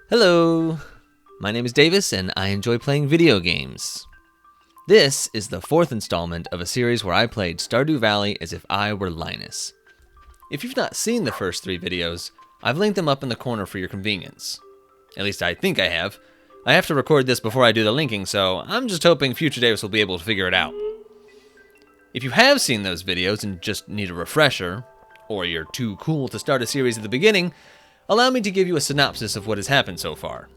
Hello, my name is Davis and I enjoy playing video games. This is the fourth installment of a series where I played Stardew Valley as if I were Linus. If you've not seen the first three videos, I've linked them up in the corner for your convenience. At least I think I have. I have to record this before I do the linking, so I'm just hoping future Davis will be able to figure it out. If you have seen those videos and just need a refresher, or you're too cool to start a series at the beginning, allow me to give you a synopsis of what has happened so far.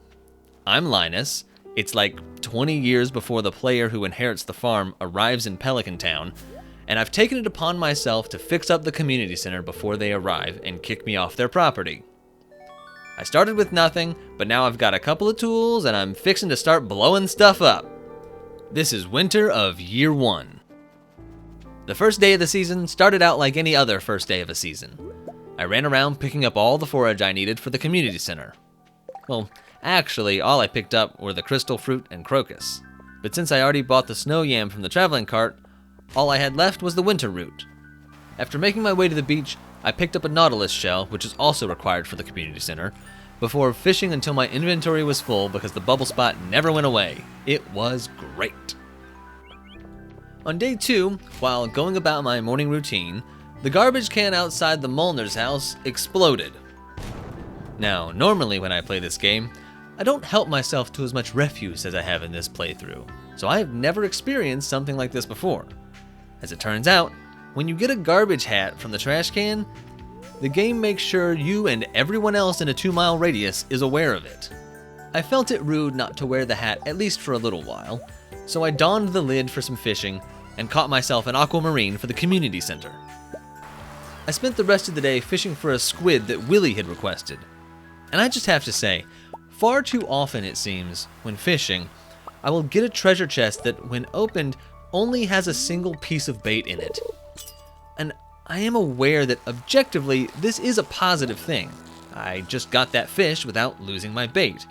I'm Linus. It's like 20 years before the player who inherits the farm arrives in Pelican Town, and I've taken it upon myself to fix up the community center before they arrive and kick me off their property. I started with nothing, but now I've got a couple of tools and I'm fixing to start blowing stuff up. This is winter of year one. The first day of the season started out like any other first day of a season. I ran around picking up all the forage I needed for the community center. Well, actually, all I picked up were the crystal fruit and crocus. But since I already bought the snow yam from the traveling cart, all I had left was the winter root. After making my way to the beach, I picked up a nautilus shell, which is also required for the community center, before fishing until my inventory was full because the bubble spot never went away. It was great. On day 2, while going about my morning routine, the garbage can outside the Molnar's house exploded. Now, normally when I play this game, I don't help myself to as much refuse as I have in this playthrough, so I have never experienced something like this before. As it turns out, when you get a garbage hat from the trash can, the game makes sure you and everyone else in a 2-mile radius is aware of it. I felt it rude not to wear the hat at least for a little while, so I donned the lid for some fishing and caught myself an aquamarine for the community center. I spent the rest of the day fishing for a squid that Willie had requested. And I just have to say, far too often it seems, when fishing, I will get a treasure chest that, when opened, only has a single piece of bait in it. And I am aware that objectively, this is a positive thing. I just got that fish without losing my bait.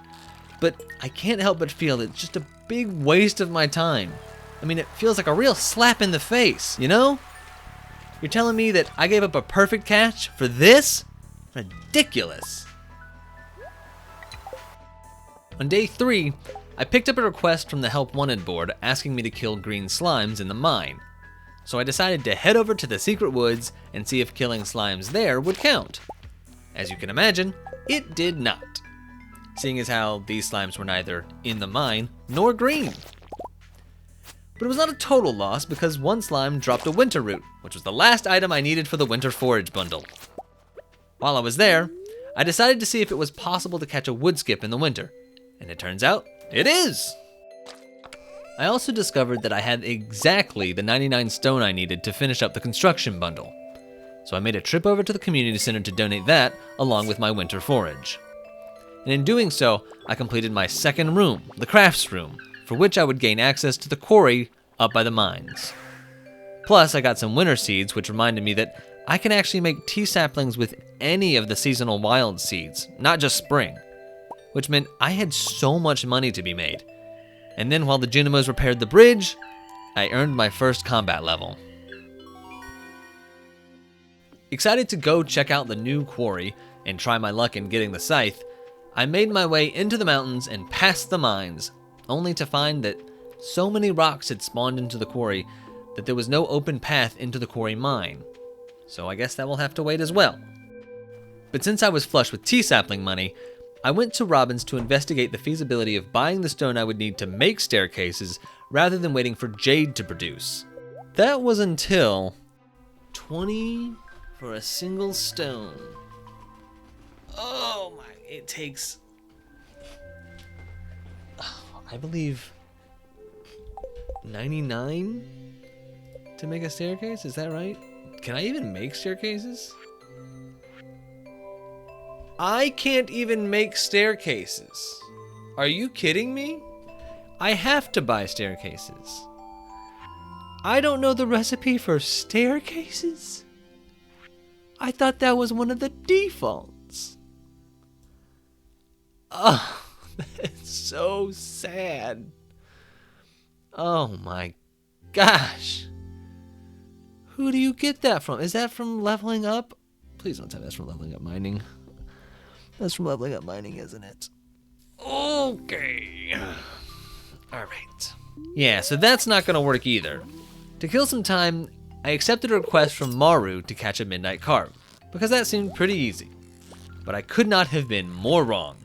But I can't help but feel it's just a big waste of my time. I mean, it feels like a real slap in the face, you know? You're telling me that I gave up a perfect catch for this? Ridiculous. On day 3, I picked up a request from the Help Wanted board asking me to kill green slimes in the mine. So I decided to head over to the secret woods and see if killing slimes there would count. As you can imagine, it did not. Seeing as how these slimes were neither in the mine nor green. But it was not a total loss because one slime dropped a winter root, which was the last item I needed for the winter forage bundle. While I was there, I decided to see if it was possible to catch a wood skip in the winter, and it turns out it is. I also discovered that I had exactly the 99 stone I needed to finish up the construction bundle, so I made a trip over to the community center to donate that along with my winter forage. And in doing so, I completed my second room, the crafts room, for which I would gain access to the quarry up by the mines. Plus, I got some winter seeds, which reminded me that I can actually make tea saplings with any of the seasonal wild seeds, not just spring, which meant I had so much money to be made. And then while the Junimos repaired the bridge, I earned my first combat level. Excited to go check out the new quarry and try my luck in getting the scythe, I made my way into the mountains and past the mines, only to find that so many rocks had spawned into the quarry that there was no open path into the quarry mine. So I guess that will have to wait as well. But since I was flush with tea sapling money, I went to Robbins to investigate the feasibility of buying the stone I would need to make staircases rather than waiting for jade to produce. That was until 20 for a single stone. Oh my, it takes, I believe, 99 to make a staircase? Is that right? Can I even make staircases? I can't even make staircases. Are you kidding me? I have to buy staircases. I don't know the recipe for staircases. I thought that was one of the defaults. Oh, that's so sad. Oh my gosh. Who do you get that from? Is that from leveling up? Please don't tell me that's from leveling up mining. That's from leveling up mining, isn't it? Okay. Alright. Yeah, so that's not gonna work either. To kill some time, I accepted a request from Maru to catch a midnight carp, because that seemed pretty easy. But I could not have been more wrong.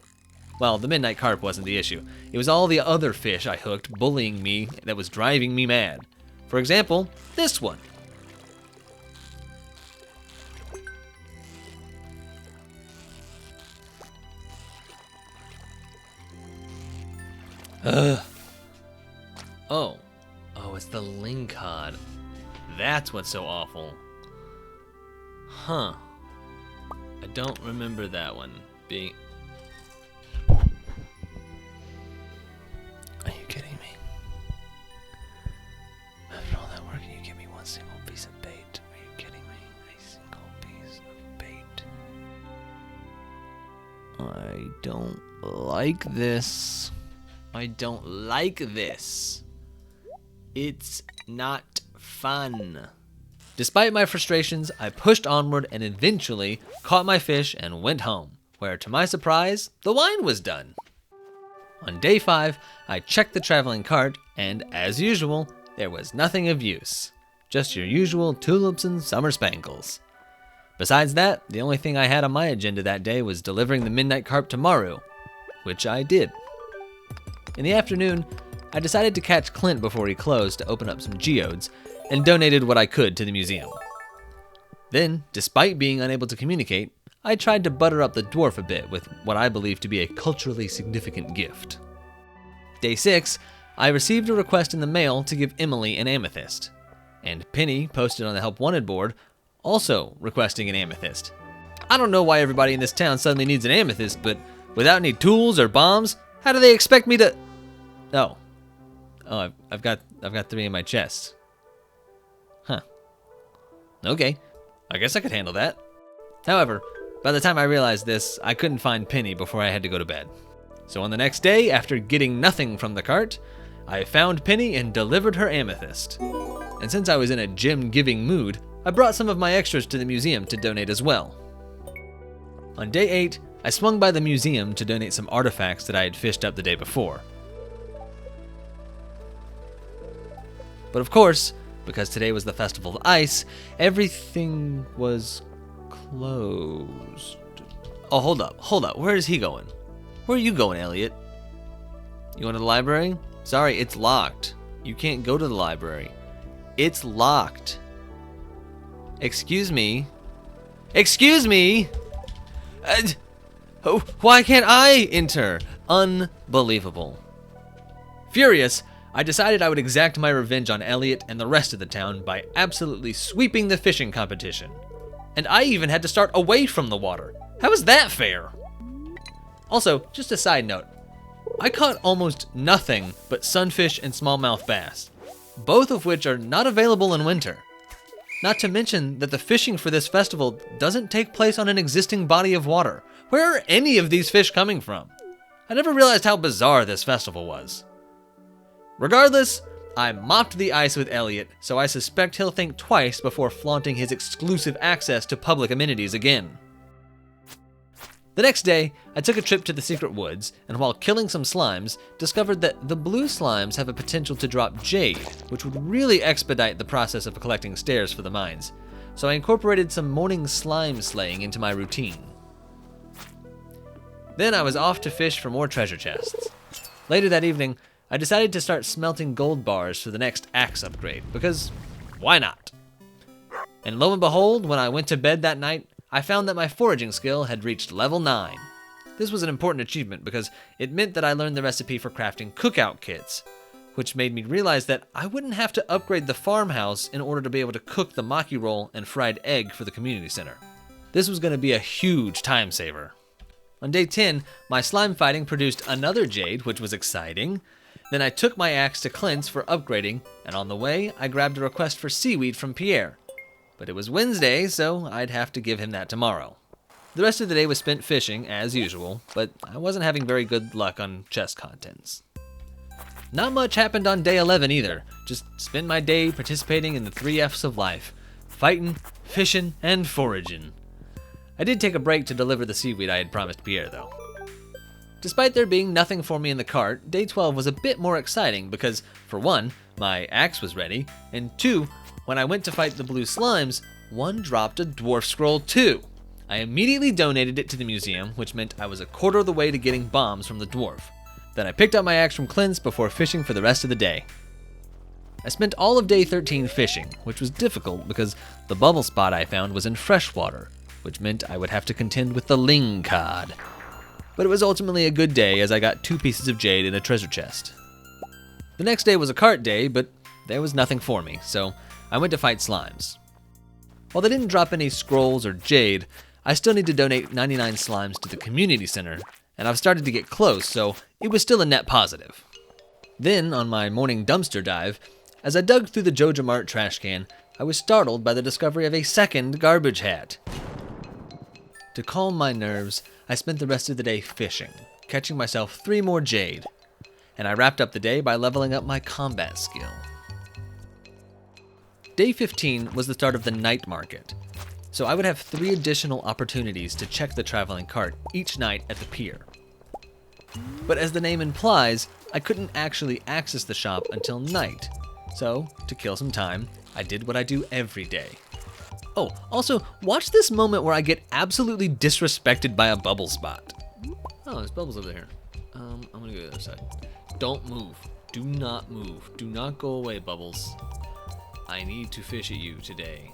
Well, the midnight carp wasn't the issue. It was all the other fish I hooked bullying me that was driving me mad. For example, this one. Oh, it's the lingcod. That's what's so awful. Huh. I don't remember that one being... Are you kidding me? After all that work, you give me one single piece of bait. Are you kidding me? A single piece of bait. I don't like this. I don't like this. It's not fun. Despite my frustrations, I pushed onward and eventually caught my fish and went home, where to my surprise, the wine was done. On day 5, I checked the traveling cart, and as usual, there was nothing of use. Just your usual tulips and summer spangles. Besides that, the only thing I had on my agenda that day was delivering the midnight carp to Maru, which I did. In the afternoon, I decided to catch Clint before he closed to open up some geodes, and donated what I could to the museum. Then, despite being unable to communicate, I tried to butter up the dwarf a bit with what I believe to be a culturally significant gift. Day 6, I received a request in the mail to give Emily an amethyst, and Penny posted on the Help Wanted board, also requesting an amethyst. I don't know why everybody in this town suddenly needs an amethyst, but without any tools or bombs, how do they expect me to... Oh, I've got 3 in my chest. Huh. Okay, I guess I could handle that. However, by the time I realized this, I couldn't find Penny before I had to go to bed. So on the next day, after getting nothing from the cart, I found Penny and delivered her amethyst. And since I was in a gem-giving mood, I brought some of my extras to the museum to donate as well. On day 8, I swung by the museum to donate some artifacts that I had fished up the day before. But of course, because today was the Festival of Ice, everything was closed. Oh, hold up. Where is he going? Where are you going, Elliot? You going to the library? Sorry, it's locked. You can't go to the library. It's locked. Excuse me? Excuse me? Why can't I enter? Unbelievable. Furious, I decided I would exact my revenge on Elliot and the rest of the town by absolutely sweeping the fishing competition. And I even had to start away from the water. How is that fair? Also, just a side note, I caught almost nothing but sunfish and smallmouth bass, both of which are not available in winter. Not to mention that the fishing for this festival doesn't take place on an existing body of water. Where are any of these fish coming from? I never realized how bizarre this festival was. Regardless, I mopped the ice with Elliot, so I suspect he'll think twice before flaunting his exclusive access to public amenities again. The next day, I took a trip to the secret woods, and while killing some slimes, discovered that the blue slimes have a potential to drop jade, which would really expedite the process of collecting stairs for the mines. So I incorporated some morning slime slaying into my routine. Then I was off to fish for more treasure chests. Later that evening, I decided to start smelting gold bars for the next axe upgrade, because why not? And lo and behold, when I went to bed that night, I found that my foraging skill had reached level 9. This was an important achievement because it meant that I learned the recipe for crafting cookout kits, which made me realize that I wouldn't have to upgrade the farmhouse in order to be able to cook the maki roll and fried egg for the community center. This was going to be a huge time saver. On day 10, my slime fighting produced another jade, which was exciting. Then I took my axe to Clint's for upgrading, and on the way, I grabbed a request for seaweed from Pierre. But it was Wednesday, so I'd have to give him that tomorrow. The rest of the day was spent fishing, as usual, but I wasn't having very good luck on chest contents. Not much happened on day 11 either. Just spent my day participating in the 3 F's of life. Fighting, fishing, and foraging. I did take a break to deliver the seaweed I had promised Pierre, though. Despite there being nothing for me in the cart, day 12 was a bit more exciting because, for one, my axe was ready, and two, when I went to fight the blue slimes, one dropped a dwarf scroll too. I immediately donated it to the museum, which meant I was a quarter of the way to getting bombs from the dwarf. Then I picked up my axe from Clint's before fishing for the rest of the day. I spent all of day 13 fishing, which was difficult because the bubble spot I found was in freshwater, which meant I would have to contend with the ling cod. But it was ultimately a good day as I got 2 pieces of jade in a treasure chest. The next day was a cart day, but there was nothing for me, so I went to fight slimes. While they didn't drop any scrolls or jade, I still need to donate 99 slimes to the community center, and I've started to get close, so it was still a net positive. Then, on my morning dumpster dive, as I dug through the Joja Mart trash can, I was startled by the discovery of a second garbage hat. To calm my nerves, I spent the rest of the day fishing, catching myself 3 more jade, and I wrapped up the day by leveling up my combat skill. Day 15 was the start of the night market, so I would have 3 additional opportunities to check the traveling cart each night at the pier. But as the name implies, I couldn't actually access the shop until night, so to kill some time, I did what I do every day. Oh, also, watch this moment where I get absolutely disrespected by a bubble spot. Oh, there's bubbles over here. I'm gonna go to the other side. Don't move. Do not move. Do not go away, Bubbles. I need to fish at you today.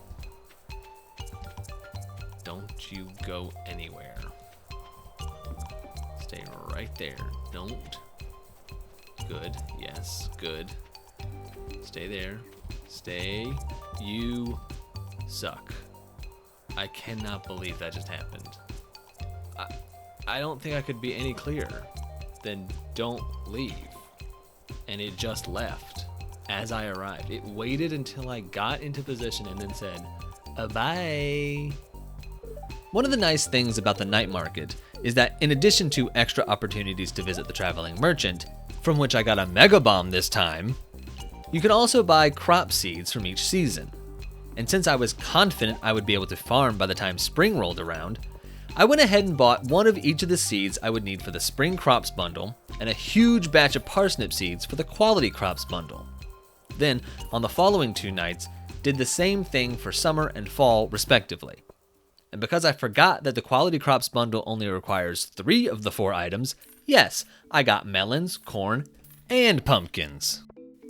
Don't you go anywhere. Stay right there. Don't. Good. Yes. Good. Stay there. Stay. You suck. I cannot believe that just happened. I don't think I could be any clearer. Then don't leave. And it just left as I arrived. It waited until I got into position and then said, bye. One of the nice things about the night market is that in addition to extra opportunities to visit the traveling merchant, from which I got a mega bomb this time, you can also buy crop seeds from each season. And since I was confident I would be able to farm by the time spring rolled around, I went ahead and bought one of each of the seeds I would need for the spring crops bundle and a huge batch of parsnip seeds for the quality crops bundle. Then, on the following 2 nights, did the same thing for summer and fall respectively. And because I forgot that the quality crops bundle only requires 3 of the 4 items, yes, I got melons, corn, and pumpkins.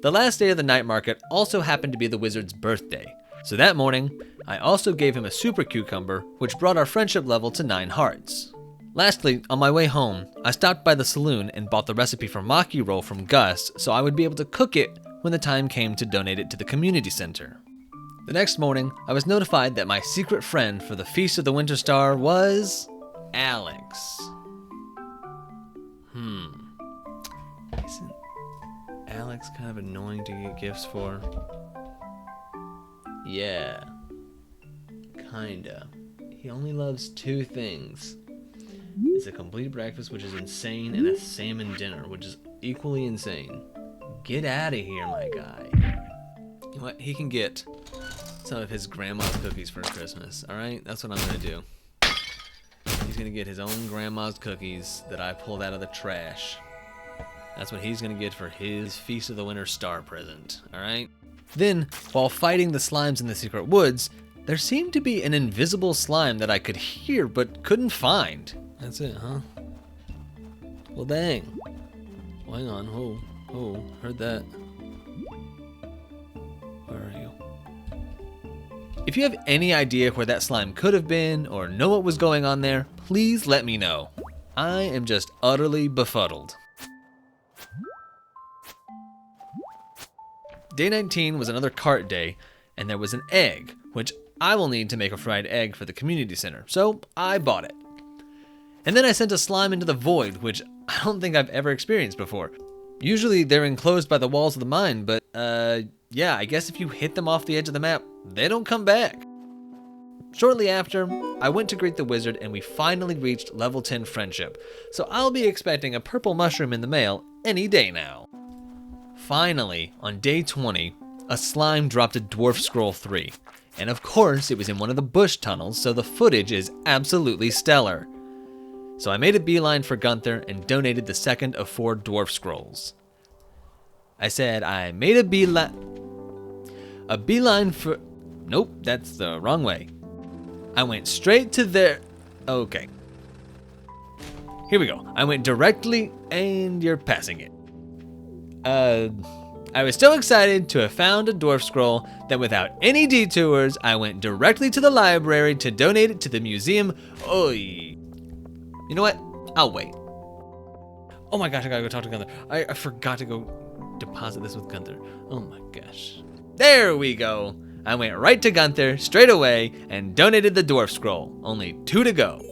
The last day of the night market also happened to be the wizard's birthday, so that morning, I also gave him a super cucumber, which brought our friendship level to 9 hearts. Lastly, on my way home, I stopped by the saloon and bought the recipe for maki roll from Gus so I would be able to cook it when the time came to donate it to the community center. The next morning, I was notified that my secret friend for the Feast of the Winter Star was Alex. Isn't Alex kind of annoying to get gifts for? Yeah. Kinda. He only loves 2 things. It's a complete breakfast, which is insane, and a salmon dinner, which is equally insane. Get out of here, my guy. You know what? He can get some of his grandma's cookies for Christmas, alright? That's what I'm gonna do. He's gonna get his own grandma's cookies that I pulled out of the trash. That's what he's gonna get for his Feast of the Winter Star present, alright? Then, while fighting the slimes in the secret woods, there seemed to be an invisible slime that I could hear but couldn't find. That's it, huh? Well, dang. Well, hang on. Oh, heard that. Where are you? If you have any idea where that slime could have been or know what was going on there, please let me know. I am just utterly befuddled. Day 19 was another cart day, and there was an egg, which I will need to make a fried egg for the community center, so I bought it. And then I sent a slime into the void, which I don't think I've ever experienced before. Usually they're enclosed by the walls of the mine, but yeah, I guess if you hit them off the edge of the map, they don't come back. Shortly after, I went to greet the wizard and we finally reached level 10 friendship, so I'll be expecting a purple mushroom in the mail any day now. Finally, on day 20, a slime dropped a dwarf scroll 3, and of course it was in one of the bush tunnels, so the footage is absolutely stellar. So I made a beeline for Gunther and donated the second of 4 dwarf scrolls. I said I made a beeline for... Nope, that's the wrong way. I went straight to their... Okay. Here we go. I went directly, and you're passing it. I was so excited to have found a dwarf scroll that without any detours, I went directly to the library to donate it to the museum. Oy. You know what? I'll wait. Oh my gosh, I gotta go talk to Gunther. I forgot to go deposit this with Gunther. Oh my gosh. There we go. I went right to Gunther straight away and donated the dwarf scroll. Only 2 to go.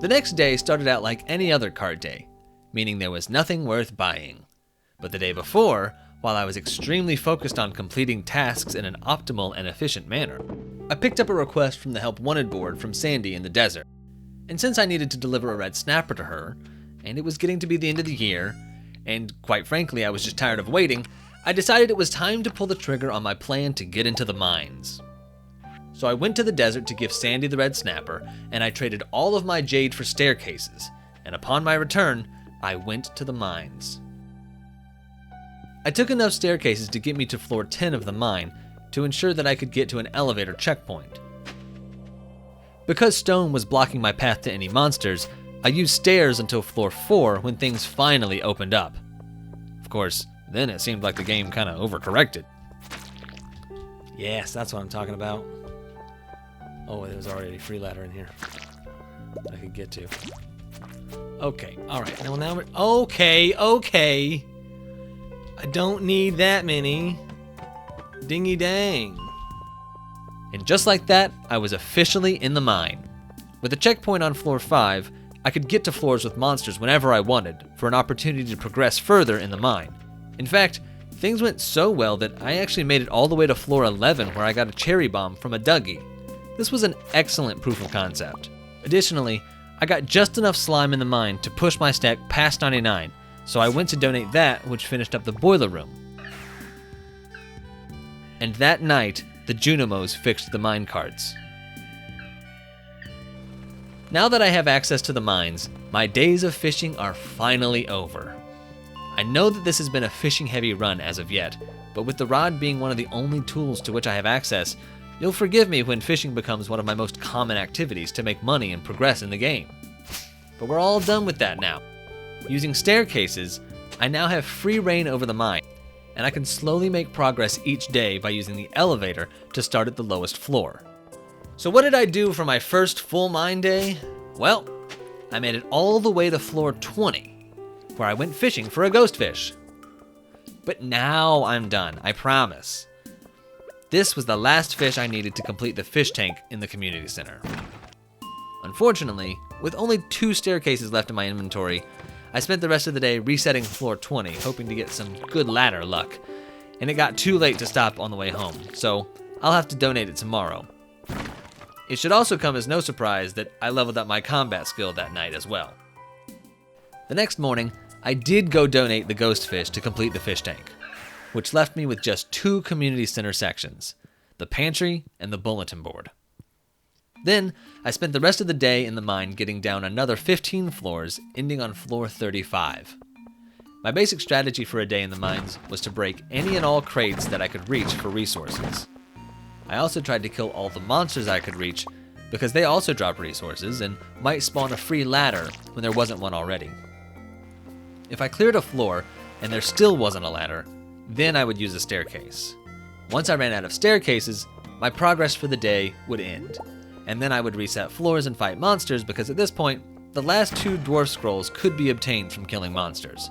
The next day started out like any other card day, meaning there was nothing worth buying. But the day before, while I was extremely focused on completing tasks in an optimal and efficient manner, I picked up a request from the Help Wanted board from Sandy in the desert. And since I needed to deliver a red snapper to her, and it was getting to be the end of the year, and quite frankly I was just tired of waiting, I decided it was time to pull the trigger on my plan to get into the mines. So I went to the desert to give Sandy the red snapper, and I traded all of my jade for staircases, and upon my return, I went to the mines. I took enough staircases to get me to floor 10 of the mine to ensure that I could get to an elevator checkpoint. Because stone was blocking my path to any monsters, I used stairs until floor 4 when things finally opened up. Of course, then it seemed like the game kinda overcorrected. Yes, that's what I'm talking about. Oh, there was already a free ladder in here that I could get to. Okay, alright, now we're... Okay. I don't need that many. Dingy dang. And just like that, I was officially in the mine. With a checkpoint on floor 5, I could get to floors with monsters whenever I wanted for an opportunity to progress further in the mine. In fact, things went so well that I actually made it all the way to floor 11 where I got a cherry bomb from a Dougie. This was an excellent proof of concept. Additionally, I got just enough slime in the mine to push my stack past 99, so I went to donate that, which finished up the boiler room. And that night, the Junimos fixed the mine carts. Now that I have access to the mines, my days of fishing are finally over. I know that this has been a fishing-heavy run as of yet, but with the rod being one of the only tools to which I have access, you'll forgive me when fishing becomes one of my most common activities to make money and progress in the game. But we're all done with that now. Using staircases, I now have free reign over the mine, and I can slowly make progress each day by using the elevator to start at the lowest floor. So what did I do for my first full mine day? Well, I made it all the way to floor 20, where I went fishing for a ghost fish. But now I'm done, I promise. This was the last fish I needed to complete the fish tank in the community center. Unfortunately, with only 2 staircases left in my inventory, I spent the rest of the day resetting floor 20, hoping to get some good ladder luck, and it got too late to stop on the way home, so I'll have to donate it tomorrow. It should also come as no surprise that I leveled up my combat skill that night as well. The next morning, I did go donate the ghost fish to complete the fish tank, which left me with just 2 community center sections, the pantry and the bulletin board. Then, I spent the rest of the day in the mine getting down another 15 floors, ending on floor 35. My basic strategy for a day in the mines was to break any and all crates that I could reach for resources. I also tried to kill all the monsters I could reach, because they also drop resources and might spawn a free ladder when there wasn't one already. If I cleared a floor and there still wasn't a ladder, then I would use a staircase. Once I ran out of staircases, my progress for the day would end, and then I would reset floors and fight monsters because at this point, the last 2 dwarf scrolls could be obtained from killing monsters.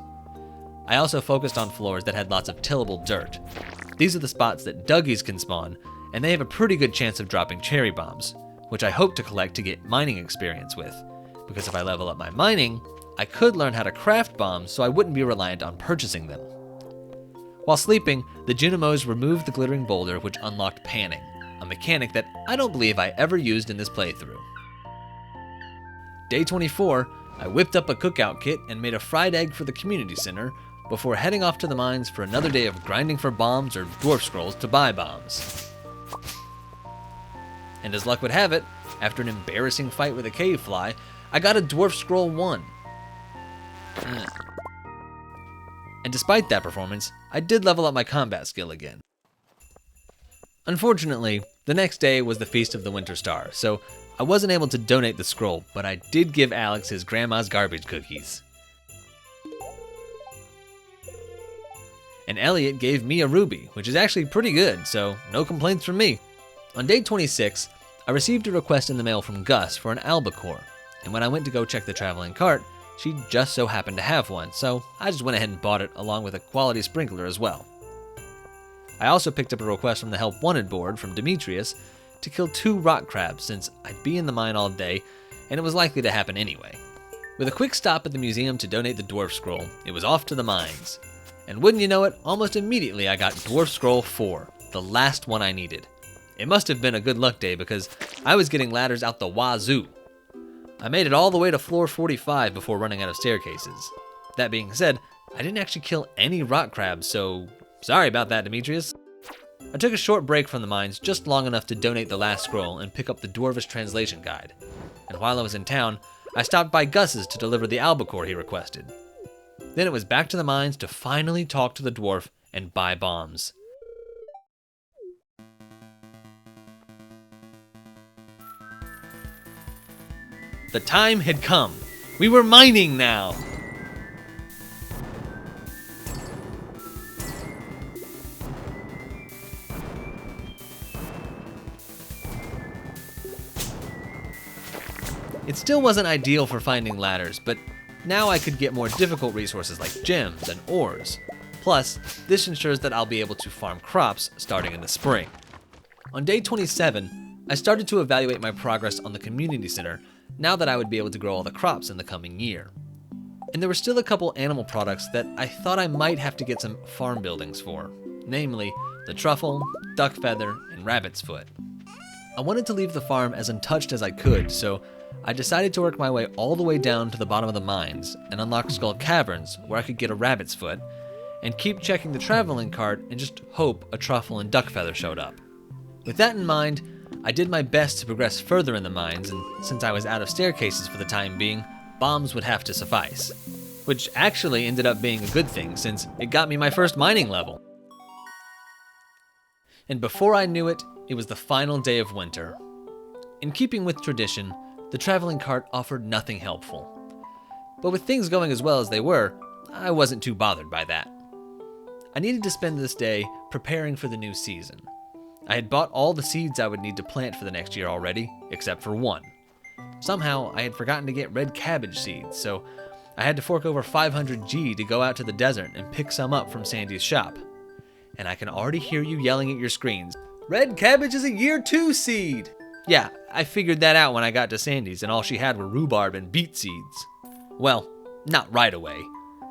I also focused on floors that had lots of tillable dirt. These are the spots that Dougies can spawn, and they have a pretty good chance of dropping cherry bombs, which I hope to collect to get mining experience with, because if I level up my mining, I could learn how to craft bombs so I wouldn't be reliant on purchasing them. While sleeping, the Junimos removed the glittering boulder which unlocked panning, a mechanic that I don't believe I ever used in this playthrough. Day 24, I whipped up a cookout kit and made a fried egg for the community center before heading off to the mines for another day of grinding for bombs or dwarf scrolls to buy bombs. And as luck would have it, after an embarrassing fight with a cave fly, I got a Dwarf Scroll 1. And despite that performance, I did level up my combat skill again. Unfortunately, the next day was the Feast of the Winter Star, so I wasn't able to donate the scroll, but I did give Alex his grandma's garbage cookies. And Elliot gave me a ruby, which is actually pretty good, so no complaints from me. On day 26, I received a request in the mail from Gus for an albacore, and when I went to go check the traveling cart, she just so happened to have one, so I just went ahead and bought it along with a quality sprinkler as well. I also picked up a request from the Help Wanted board from Demetrius to kill 2 rock crabs since I'd be in the mine all day and it was likely to happen anyway. With a quick stop at the museum to donate the Dwarf Scroll, it was off to the mines. And wouldn't you know it, almost immediately I got Dwarf Scroll 4, the last one I needed. It must have been a good luck day because I was getting ladders out the wazoo. I made it all the way to floor 45 before running out of staircases. That being said, I didn't actually kill any rock crabs, so sorry about that, Demetrius. I took a short break from the mines just long enough to donate the last scroll and pick up the Dwarvish translation guide. And while I was in town, I stopped by Gus's to deliver the albacore he requested. Then it was back to the mines to finally talk to the dwarf and buy bombs. The time had come. We were mining now. It still wasn't ideal for finding ladders, but now I could get more difficult resources like gems and ores. Plus, this ensures that I'll be able to farm crops starting in the spring. On day 27, I started to evaluate my progress on the community center now that I would be able to grow all the crops in the coming year. And there were still a couple animal products that I thought I might have to get some farm buildings for, namely the truffle, duck feather, and rabbit's foot. I wanted to leave the farm as untouched as I could, so I decided to work my way all the way down to the bottom of the mines and unlock Skull Caverns where I could get a rabbit's foot, and keep checking the traveling cart and just hope a truffle and duck feather showed up. With that in mind, I did my best to progress further in the mines, and since I was out of staircases for the time being, bombs would have to suffice. Which actually ended up being a good thing since it got me my first mining level. And before I knew it, it was the final day of winter. In keeping with tradition, the traveling cart offered nothing helpful. But with things going as well as they were, I wasn't too bothered by that. I needed to spend this day preparing for the new season. I had bought all the seeds I would need to plant for the next year already, except for one. Somehow, I had forgotten to get red cabbage seeds, so I had to fork over 500 G to go out to the desert and pick some up from Sandy's shop. And I can already hear you yelling at your screens, "Red cabbage is a year 2 seed!" Yeah, I figured that out when I got to Sandy's and all she had were rhubarb and beet seeds. Well, not right away.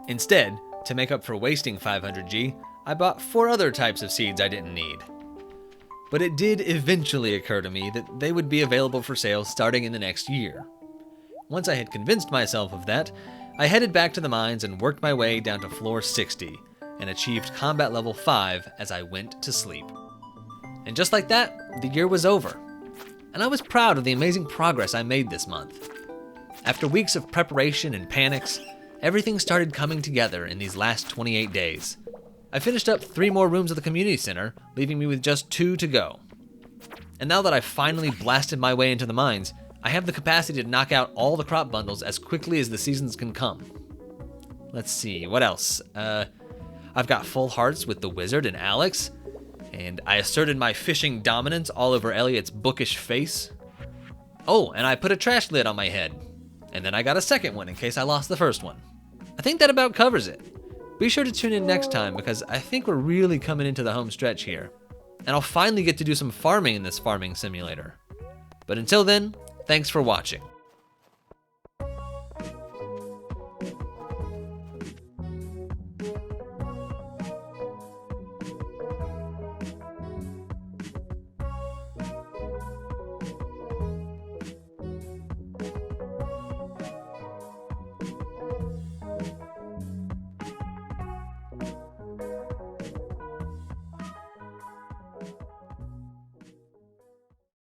Instead, to make up for wasting 500 G, I bought 4 other types of seeds I didn't need. But it did eventually occur to me that they would be available for sale starting in the next year. Once I had convinced myself of that, I headed back to the mines and worked my way down to floor 60 and achieved combat level 5 as I went to sleep. And just like that, the year was over. And I was proud of the amazing progress I made this month. After weeks of preparation and panics, everything started coming together in these last 28 days. I finished up 3 more rooms of the community center, leaving me with just 2 to go. And now that I've finally blasted my way into the mines, I have the capacity to knock out all the crop bundles as quickly as the seasons can come. Let's see, what else? I've got full hearts with the wizard and Alex, and I asserted my fishing dominance all over Elliot's bookish face. Oh, and I put a trash lid on my head, and then I got a second one in case I lost the first one. I think that about covers it. Be sure to tune in next time because I think we're really coming into the home stretch here, and I'll finally get to do some farming in this farming simulator. But until then, thanks for watching.